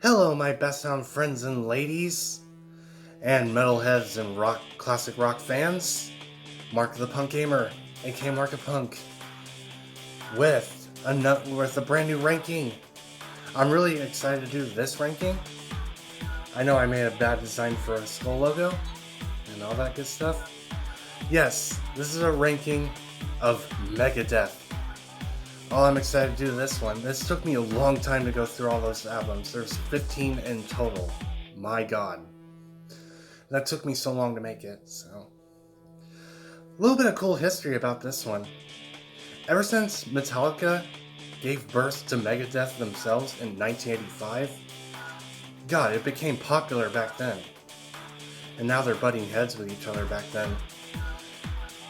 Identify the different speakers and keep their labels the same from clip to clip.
Speaker 1: Hello, my best sound friends and ladies, and metalheads and classic rock fans. Mark the Punk Gamer, a.k.a. Mark the Punk, with a brand new ranking. I'm really excited to do this ranking. I know I made a bad design for a skull logo and all that good stuff. Yes, this is a ranking of Megadeth. Oh, I'm excited to do this one. This took me a long time to go through all those albums. There's 15 in total. My god. That took me so long to make it, so. A little bit of cool history about this one. Ever since Metallica gave birth to Megadeth themselves in 1985, god, it became popular back then. And now they're butting heads with each other back then.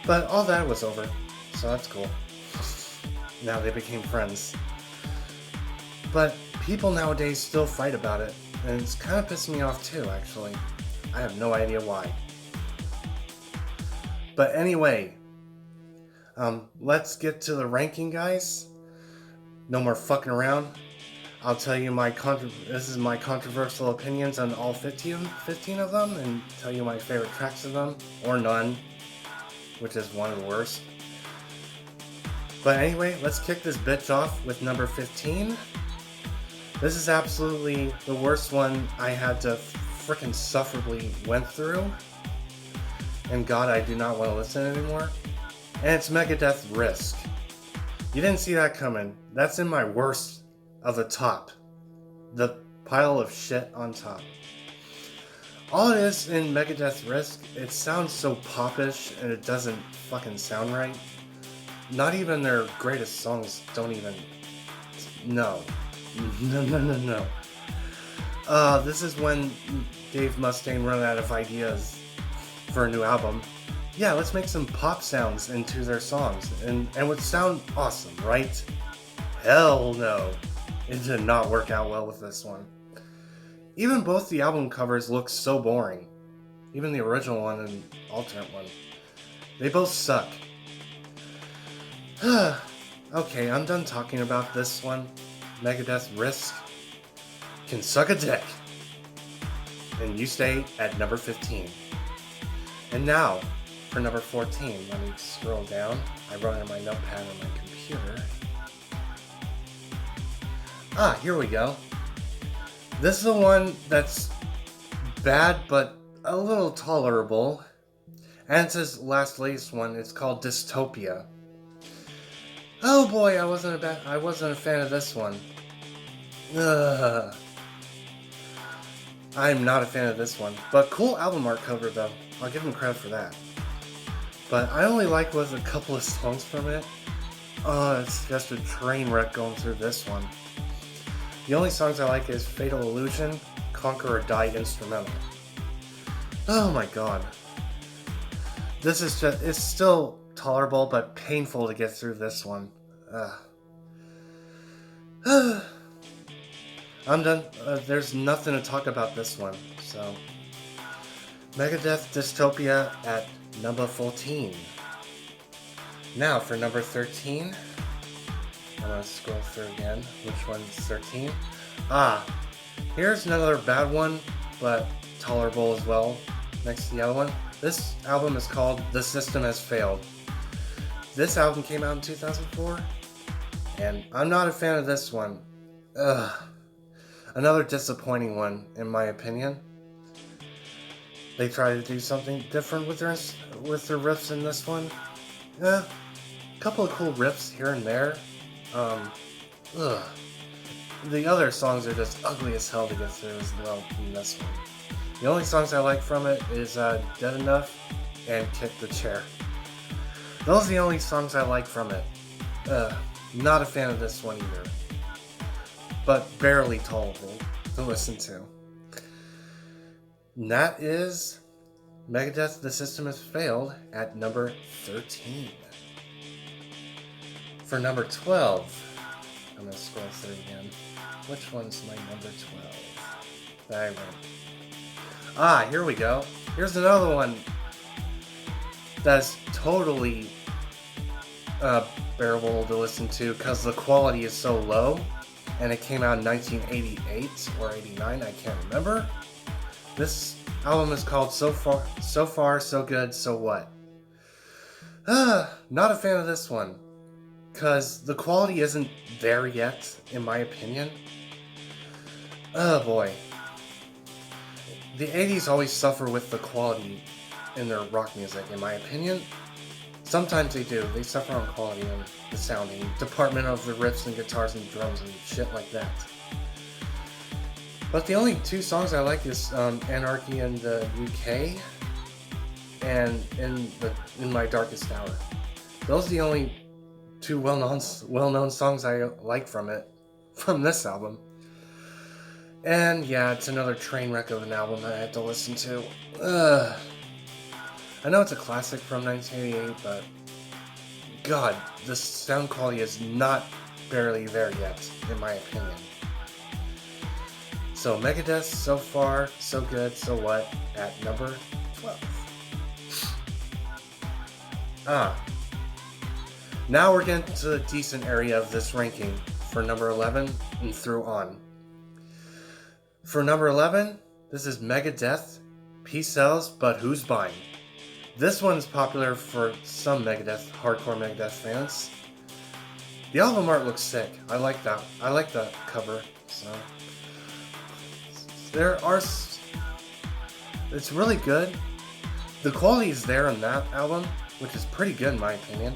Speaker 1: But all that was over, so that's cool. Now they became friends. But people nowadays still fight about it, and it's kind of pissing me off too, actually. I have no idea why. But anyway, let's get to the ranking, guys. No more fucking around. I'll tell you this is my controversial opinions on all 15 of them, and tell you my favorite tracks of them, or none, which is one of the worst. But anyway, let's kick this bitch off with number 15. This is absolutely the worst one I had to frickin' sufferably went through. And god, I do not want to listen anymore. And it's Megadeth Risk. You didn't see that coming. That's in my worst of the top. The pile of shit on top. All it is in Megadeth Risk, it sounds so popish and it doesn't fucking sound right. Not even their greatest songs don't even... No. No. This is when Dave Mustaine ran out of ideas for a new album. Yeah, let's make some pop sounds into their songs. And it would sound awesome, right? Hell no. It did not work out well with this one. Even both the album covers look so boring. Even the original one and alternate one. They both suck. Okay, I'm done talking about this one. Megadeth Risk can suck a dick. And you stay at number 15. And now, for number 14, let me scroll down. I wrote it in my notepad on my computer. Here we go. This is the one that's bad, but a little tolerable. And it's his latest one. It's called Dystopia. Oh boy, I wasn't a fan of this one. Ugh. I'm not a fan of this one. But cool album art cover though. I'll give him credit for that. But I only like a couple of songs from it. It's just a train wreck going through this one. The only songs I like is Fatal Illusion, Conquer or Die Instrumental. Oh my god. This is it's still tolerable, but painful to get through this one. I'm done. There's nothing to talk about this one, so. Megadeth Dystopia at number 14. Now for number 13. I'm gonna scroll through again. Which one's 13? Here's another bad one, but tolerable as well, next to the other one. This album is called The System Has Failed. This album came out in 2004, and I'm not a fan of this one. Another disappointing one, in my opinion. They try to do something different with their riffs in this one. A couple of cool riffs here and there. The other songs are just ugly as hell to get through as well in this one. The only songs I like from it is Dead Enough and Kick the Chair. Those are the only songs I like from it. Not a fan of this one either. But barely tolerable to listen to. And that is Megadeth The System Has Failed at number 13. For number 12, I'm going to scroll through again. Which one's my number 12? That I went. Here we go. Here's another one that's totally bearable to listen to because the quality is so low. and it came out in 1988 or 89, I can't remember. This album is called So Far, So Good, So What. Not a fan of this one, because the quality isn't there yet, in my opinion. Oh boy. The 80s always suffer with the quality in their rock music, in my opinion. Sometimes they do. They suffer on quality and the sounding department of the riffs and guitars and drums and shit like that. But the only two songs I like is Anarchy in the UK and in My Darkest Hour. Those are the only two well-known songs I like from this album. And yeah, it's another train wreck of an album that I had to listen to. I know it's a classic from 1988, but God, the sound quality is not barely there yet, in my opinion. So Megadeth, So Far, So Good, So What, at number 12. Now we're getting to the decent area of this ranking for number 11 and through on. For number 11, this is Megadeth, Peace Sells, But Who's Buying? This one's popular for some hardcore Megadeth fans. The album art looks sick. I like that. I like the cover. So it's really good. The quality is there on that album, which is pretty good in my opinion.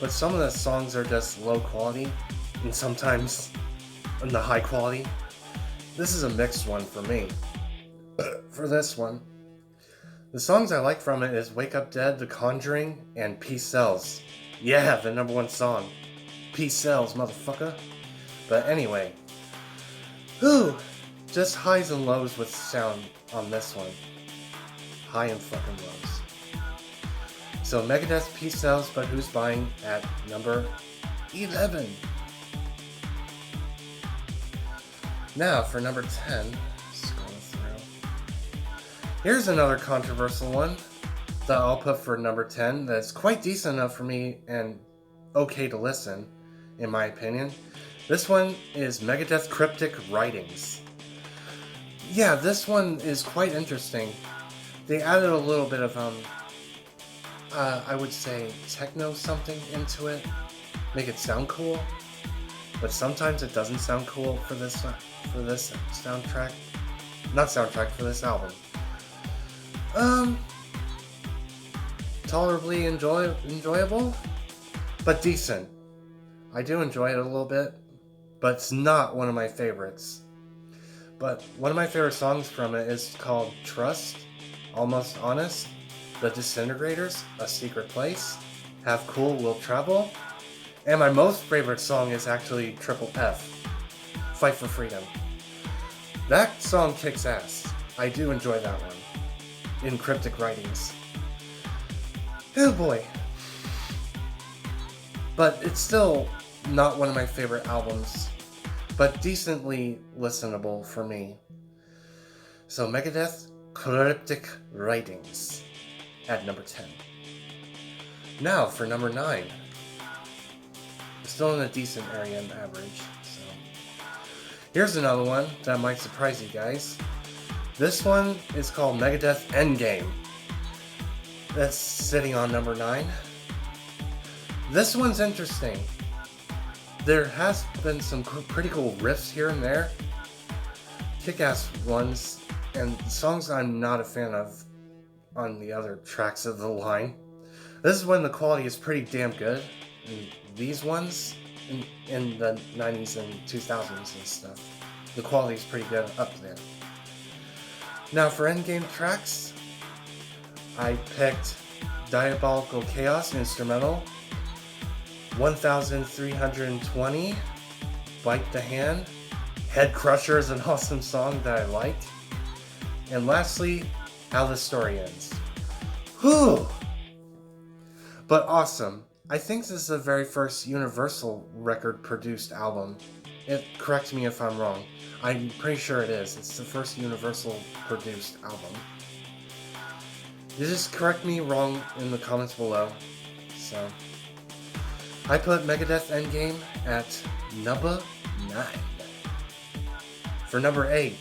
Speaker 1: But some of the songs are just low quality, and sometimes in the high quality. This is a mixed one for me. For this one, the songs I like from it is Wake Up Dead, The Conjuring, and Peace Sells. Yeah, the number one song. Peace Sells, motherfucker. But anyway, just highs and lows with sound on this one. High and fucking lows. So Megadeth, Peace Sells, But Who's Buying at number 11. Now for number 10, scrolling through. Here's another controversial one that I'll put for number 10 that's quite decent enough for me and okay to listen, in my opinion. This one is Megadeth Cryptic Writings. Yeah, this one is quite interesting. They added a little bit of, I would say, techno something into it. Make it sound cool. But sometimes it doesn't sound cool for this soundtrack. Not soundtrack, for this album. Tolerably enjoyable, but decent. I do enjoy it a little bit, but it's not one of my favorites. But one of my favorite songs from it is called Trust, Almost Honest, The Disintegrators, A Secret Place, Have Cool, Will Travel, and my most favorite song is actually Triple F, Fight for Freedom. That song kicks ass. I do enjoy that one. In Cryptic Writings. Oh boy. But it's still not one of my favorite albums, but decently listenable for me. So Megadeth, Cryptic Writings at number 10. Now for number 9. Still in a decent area on average. So here's another one that might surprise you guys. This one is called Megadeth Endgame. That's sitting on number 9. This one's interesting. There has been some pretty cool riffs here and there. Kick-ass ones, and songs I'm not a fan of on the other tracks of the line. This is when the quality is pretty damn good. And these ones, in the 90s and 2000s and stuff, the quality is pretty good up there. Now for endgame tracks, I picked Diabolical Chaos instrumental, 1320, Bite the Hand, Head Crusher is an awesome song that I like, and lastly, How the Story Ends. Whew! But awesome. I think this is the very first Universal record produced album. Correct me if I'm wrong. I'm pretty sure it is. It's the first Universal produced album. You just correct me wrong in the comments below. So, I put Megadeth Endgame at number 9. For number 8.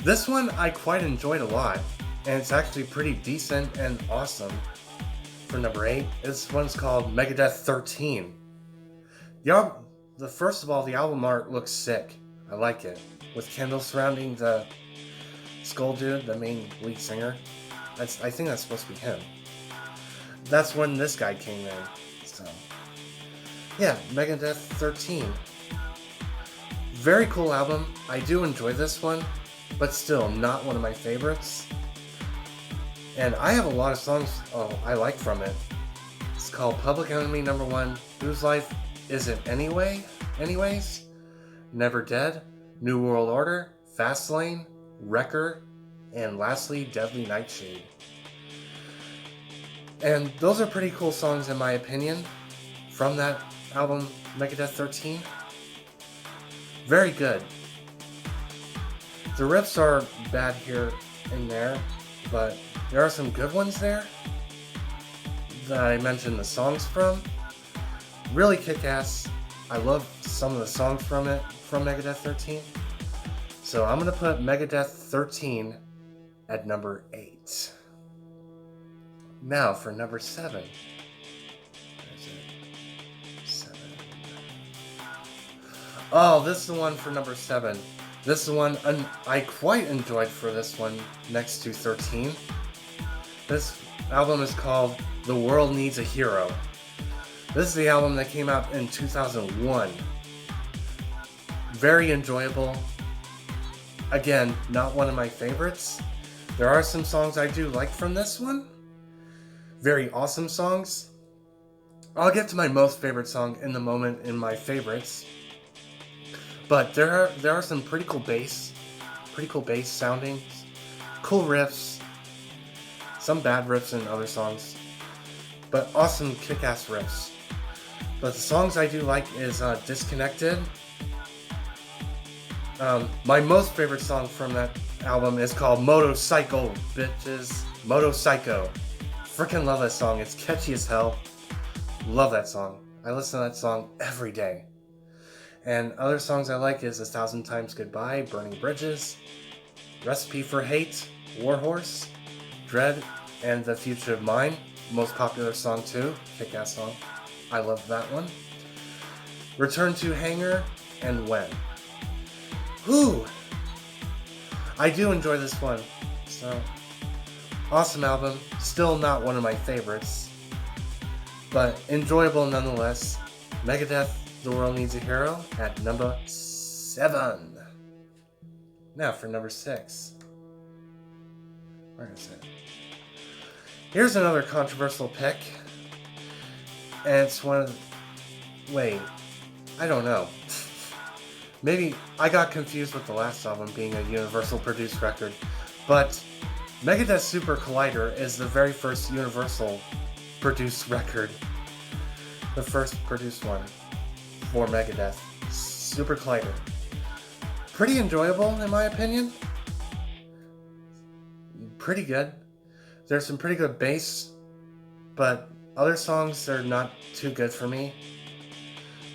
Speaker 1: This one I quite enjoyed a lot, and it's actually pretty decent and awesome. For number 8, this one's called Megadeth 13. First of all, the album art looks sick. I like it. With candles surrounding the Skull Dude, the main lead singer. I think that's supposed to be him. That's when this guy came in. So, yeah, Megadeth 13. Very cool album. I do enjoy this one, but still not one of my favorites. And I have a lot of songs I like from it. It's called Public Enemy No. 1, Whose Life Is It Anyways, Never Dead, New World Order, Fastlane, Wrecker, and lastly, Deadly Nightshade. And those are pretty cool songs in my opinion from that album, Megadeth 13. Very good. The riffs are bad here and there, but there are some good ones there that I mentioned the songs from. Really kick-ass. I love some of the songs from Megadeth 13. So I'm going to put Megadeth 13 at number 8. Now for number 7. Where is it? 7. Oh, this is the one for number 7. This is the one I quite enjoyed for this one next to 13. This album is called The World Needs a Hero. This is the album that came out in 2001. Very enjoyable. Again, not one of my favorites. There are some songs I do like from this one. Very awesome songs. I'll get to my most favorite song in the moment in my favorites. But there are some pretty cool bass sounding, cool riffs, some bad riffs in other songs, but awesome kick-ass riffs. But the songs I do like is Disconnected. My most favorite song from that album is called Motorcycle, bitches. Motorcycle. Freaking love that song. It's catchy as hell. Love that song. I listen to that song every day. And other songs I like is 1,000 Times Goodbye, Burning Bridges, Recipe for Hate, Warhorse, Dread, and The Future of Mine. Most popular song too. Kick-ass song. I love that one. Return to Hangar, and When. Whew! I do enjoy this one. So, awesome album. Still not one of my favorites, but enjoyable nonetheless. Megadeth, The World Needs a Hero at number 7. Now for number 6. Where is it? Here's another controversial pick. And it's one of the... Wait. I don't know. Maybe I got confused with the last album being a Universal produced record. But Megadeth Super Collider is the very first Universal produced record. The first produced one for Megadeth. Super Collider. Pretty enjoyable in my opinion. Pretty good. There's some pretty good bass, but other songs are not too good for me.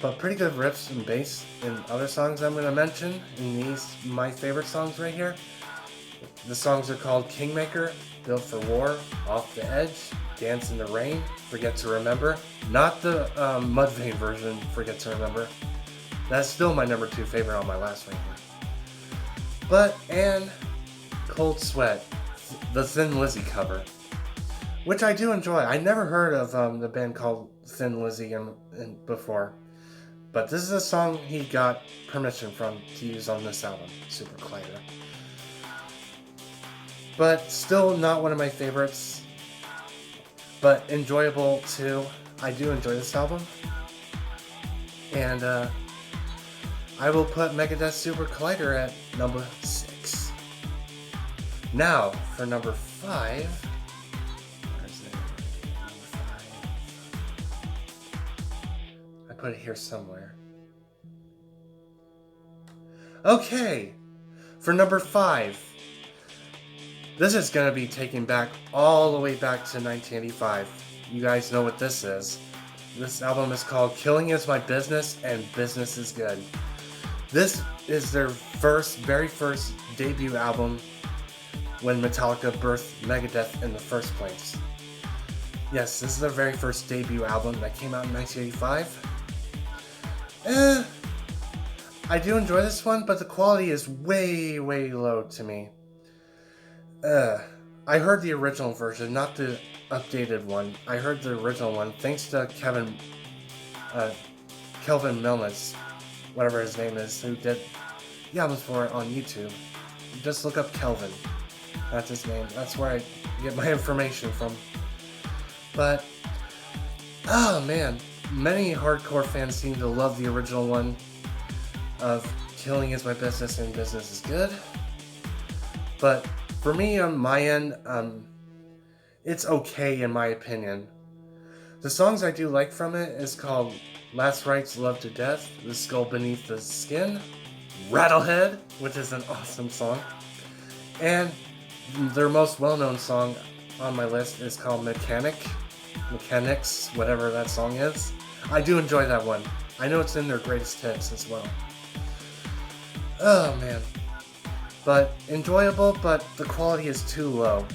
Speaker 1: But pretty good riffs and bass in other songs I'm going to mention in these, my favorite songs right here. The songs are called Kingmaker, Built for War, Off the Edge, Dance in the Rain, Forget to Remember. Not the Mudvayne version, Forget to Remember. That's still my number 2 favorite on my last ranking. And Cold Sweat, the Thin Lizzy cover, which I do enjoy. I never heard of the band called Thin Lizzy before, but this is a song he got permission from to use on this album, Super Collider. But still not one of my favorites, but enjoyable too. I do enjoy this album, and I will put Megadeth Super Collider at number 6. Now for number 5. Where is it? Number 5. I put it here somewhere. Okay, for number 5. This is going to be taken back all the way back to 1985. You guys know what this is. This album is called Killing Is My Business and Business Is Good. This is their very first debut album when Metallica birthed Megadeth in the first place. Yes, this is their very first debut album that came out in 1985. I do enjoy this one, but the quality is way, way low to me. I heard the original version, not the updated one. I heard the original one thanks to Kelvin Milnes, whatever his name is, who did the albums for it on YouTube. Just look up Kelvin. That's his name. That's where I get my information from. But, oh man, many hardcore fans seem to love the original one of Killing Is My Business and Business Is Good. But for me, on my end, it's okay in my opinion. The songs I do like from it is called Last Rites Love to Death, The Skull Beneath the Skin, Rattlehead, which is an awesome song, and their most well-known song on my list is called Mechanics, whatever that song is. I do enjoy that one. I know it's in their greatest hits as well. Oh man. But enjoyable, but the quality is too low.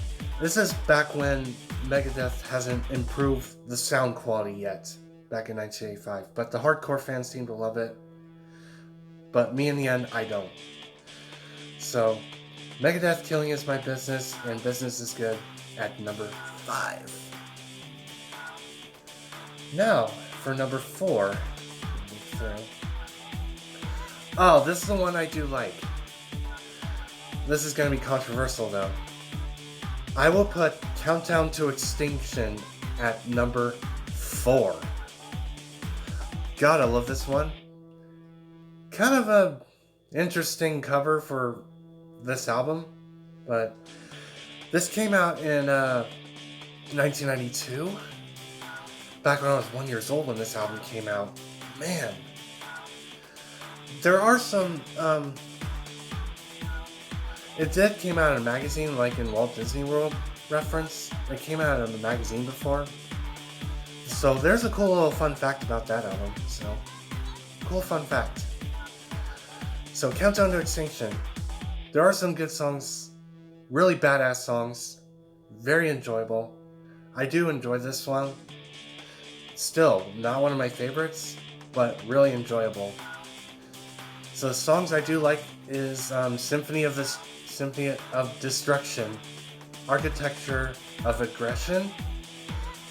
Speaker 1: This is back when Megadeth hasn't improved the sound quality yet, back in 1985. But the hardcore fans seem to love it. But me in the end, I don't. So, Megadeth Killing Is My Business and Business Is Good at number 5. Now, for number 4. Oh, this is the one I do like. This is going to be controversial though. I will put Countdown to Extinction at number 4. God, I love this one. Kind of a interesting cover for this album, but this came out in 1992. Back when I was 1 year old when this album came out. Man. There are some, it did came out in a magazine, like in Walt Disney World reference. It came out in a magazine before. So there's a cool little fun fact about that album. So, cool fun fact. So Countdown to Extinction. There are some good songs, really badass songs, very enjoyable. I do enjoy this one. Still, not one of my favorites, but really enjoyable. So the songs I do like is Symphony of Destruction, Architecture of Aggression.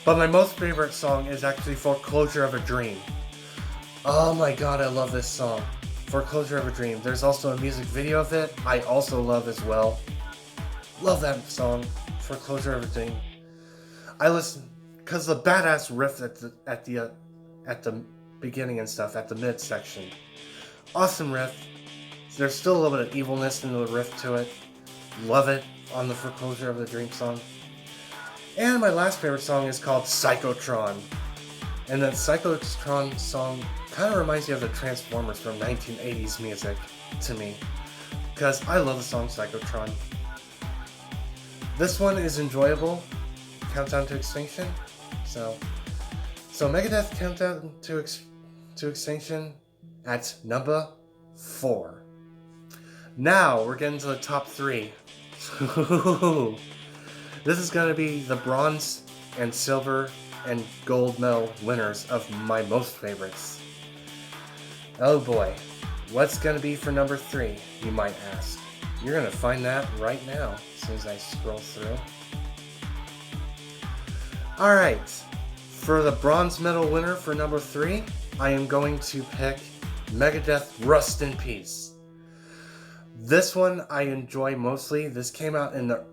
Speaker 1: But my most favorite song is actually Foreclosure of a Dream. Oh my god, I love this song. Foreclosure of a Dream. There's also a music video of it I also love as well. Love that song, Foreclosure of a Dream. I listen because the badass riff at the beginning and stuff, at the mid section. Awesome riff. There's still a little bit of evilness in the riff to it. Love it on the Foreclosure of the Dream song. And my last favorite song is called Psychotron. And that Psychotron song kind of reminds me of the Transformers from 1980s music to me. Because I love the song Psychotron. This one is enjoyable. Countdown to Extinction. So Megadeth Countdown to Extinction at number 4. Now we're getting to the top 3. This is going to be the bronze and silver and gold medal winners of my most favorites. Oh boy, what's going to be for number 3, you might ask. You're going to find that right now as soon as I scroll through. Alright, for the bronze medal winner for number 3, I am going to pick Megadeth Rust in Peace. This one I enjoy mostly. This came out in the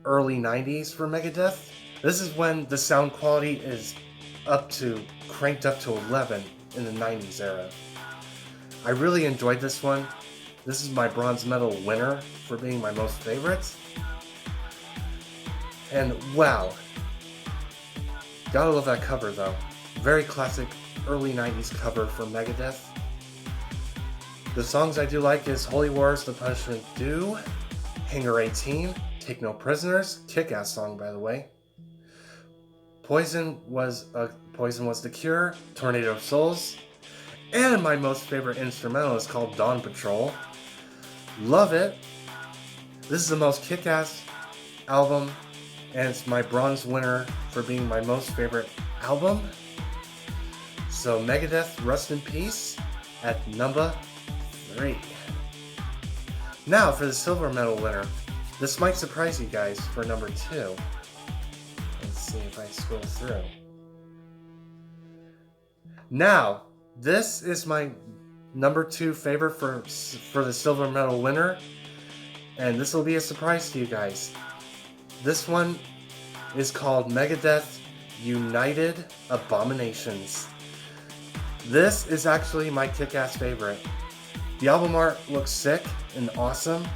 Speaker 1: early 90s for Megadeth. This is when the sound quality is cranked up to 11 in the 90s era. I really enjoyed this one. This is my bronze medal winner for being my most favorite. And wow. Gotta love that cover though. Very classic early 90s cover for Megadeth. The songs I do like is Holy Wars, The Punishment Due, Hangar 18, Take No Prisoners, kick-ass song by the way. Poison was the Cure, Tornado of Souls, and my most favorite instrumental is called Dawn Patrol. Love it. This is the most kick-ass album, and it's my bronze winner for being my most favorite album. So Megadeth, Rust in Peace at number 3. Now for the silver medal winner. This might surprise you guys for number 2. Let's see if I scroll through. Now, this is my number 2 favorite for the silver medal winner, and this will be a surprise to you guys. This one is called Megadeth United Abominations. This is actually my kick-ass favorite. The album art looks sick and awesome.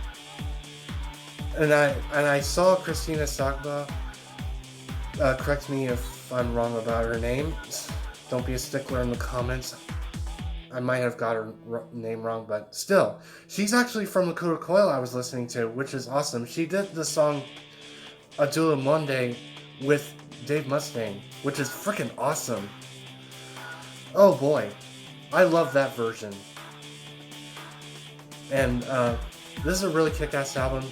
Speaker 1: And I saw Christina Sagba, correct me if I'm wrong about her name. Don't be a stickler in the comments. I might have got her name wrong, but still. She's actually from Lakota Coil I was listening to, which is awesome. She did the song Adula Monde with Dave Mustaine, which is freaking awesome. Oh boy, I love that version. And this is a really kick-ass album.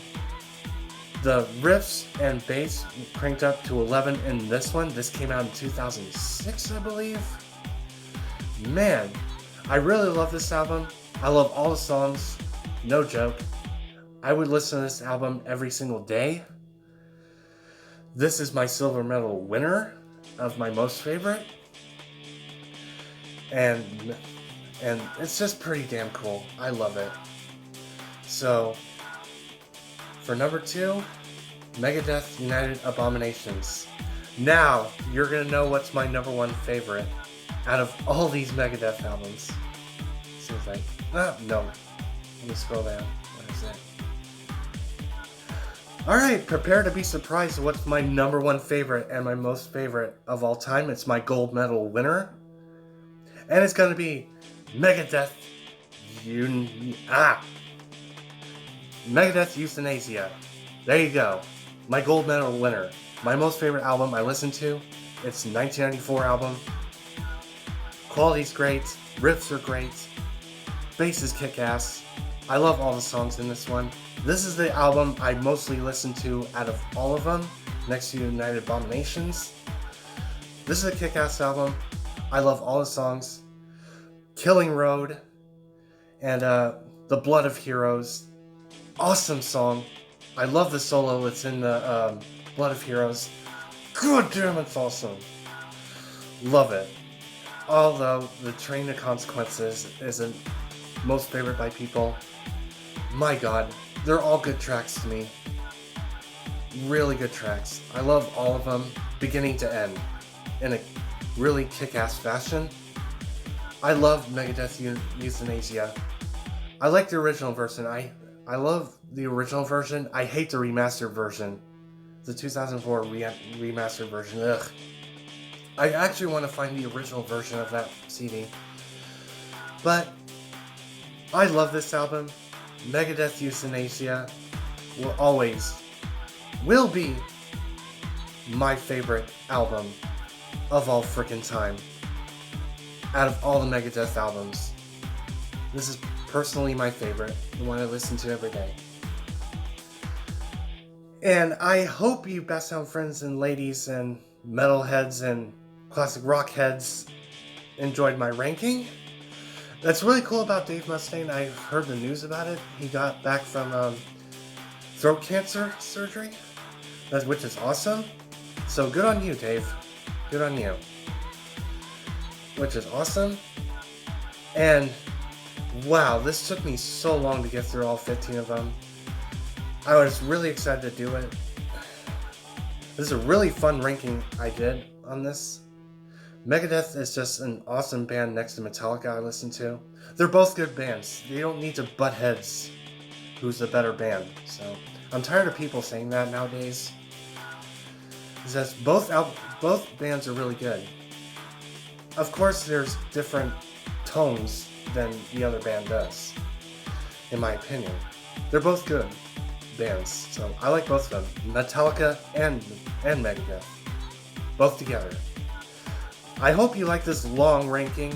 Speaker 1: The riffs and bass cranked up to 11 in this one. This came out in 2006, I believe. Man, I really love this album. I love all the songs. No joke. I would listen to this album every single day. This is my silver medal winner of my most favorite. And it's just pretty damn cool. I love it. So, for number 2, Megadeth United Abominations. Now, you're going to know what's my number 1 favorite out of all these Megadeth albums. Seems like, no. Let me scroll down. What is it? Alright, prepare to be surprised at what's my number 1 favorite and my most favorite of all time. It's my gold medal winner. And it's going to be Megadeth Megadeth Euthanasia. There you go. My gold medal winner. My most favorite album I listened to. It's a 1994 album. Quality's great. Riffs are great. Bass is kick-ass. I love all the songs in this one. This is the album I mostly listen to out of all of them, next to United Abominations. This is a kick-ass album. I love all the songs. Killing Road and The Blood of Heroes. Awesome song. I love the solo that's in the Blood of Heroes. God damn, it's awesome. Love it. Although the Train to Consequences isn't most favorite by people. My god, they're all good tracks to me. Really good tracks. I love all of them, beginning to end, in a really kick-ass fashion. I love Megadeth Euthanasia. I like the original version. I love the original version. I hate the remastered version. The 2004 remastered version. Ugh. I actually want to find the original version of that CD. But I love this album. Megadeth Euthanasia will be my favorite album of all freaking time. Out of all the Megadeth albums. This is personally my favorite. The one I listen to every day. And I hope you Best Sound friends and ladies and metalheads and classic rock heads enjoyed my ranking. That's really cool about Dave Mustaine. I heard the news about it. He got back from throat cancer surgery, which is awesome. So good on you, Dave. Good on you. Which is awesome. And wow, this took me so long to get through all 15 of them. I was really excited to do it. This is a really fun ranking I did on this. Megadeth is just an awesome band next to Metallica I listen to. They're both good bands. They don't need to butt heads who's the better band. So I'm tired of people saying that nowadays. Because both bands are really good. Of course, there's different tones than the other band does, in my opinion. They're both good bands, so I like both of them, Metallica and Megadeth. both together. I hope you like this long ranking.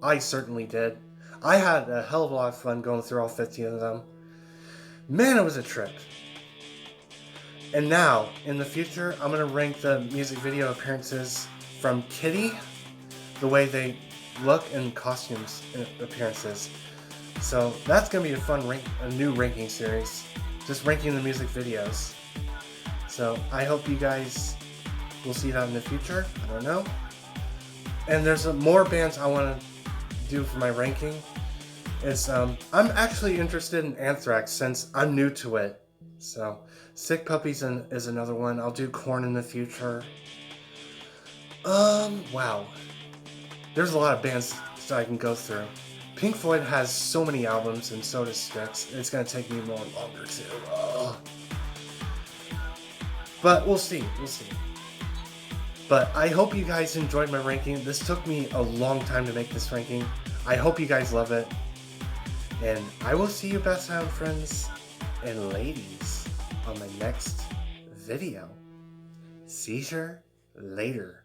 Speaker 1: I certainly did. I had a hell of a lot of fun going through all 15 of them. Man, it was a trip. And now, in the future, I'm going to rank the music video appearances from Kitty, the way they look, and costumes appearances. So that's going to be a new ranking series. Just ranking the music videos. So I hope you guys will see that in the future. I don't know. And there's more bands I want to do for my ranking. I'm actually interested in Anthrax since I'm new to it. So Sick Puppies is another one. I'll do Korn in the future. Wow. There's a lot of bands that I can go through. Pink Floyd has so many albums, and so does Styx. It's gonna take me longer too. Ugh. But we'll see. But I hope you guys enjoyed my ranking. This took me a long time to make this ranking. I hope you guys love it. And I will see you best sound friends and ladies on my next video. See you later.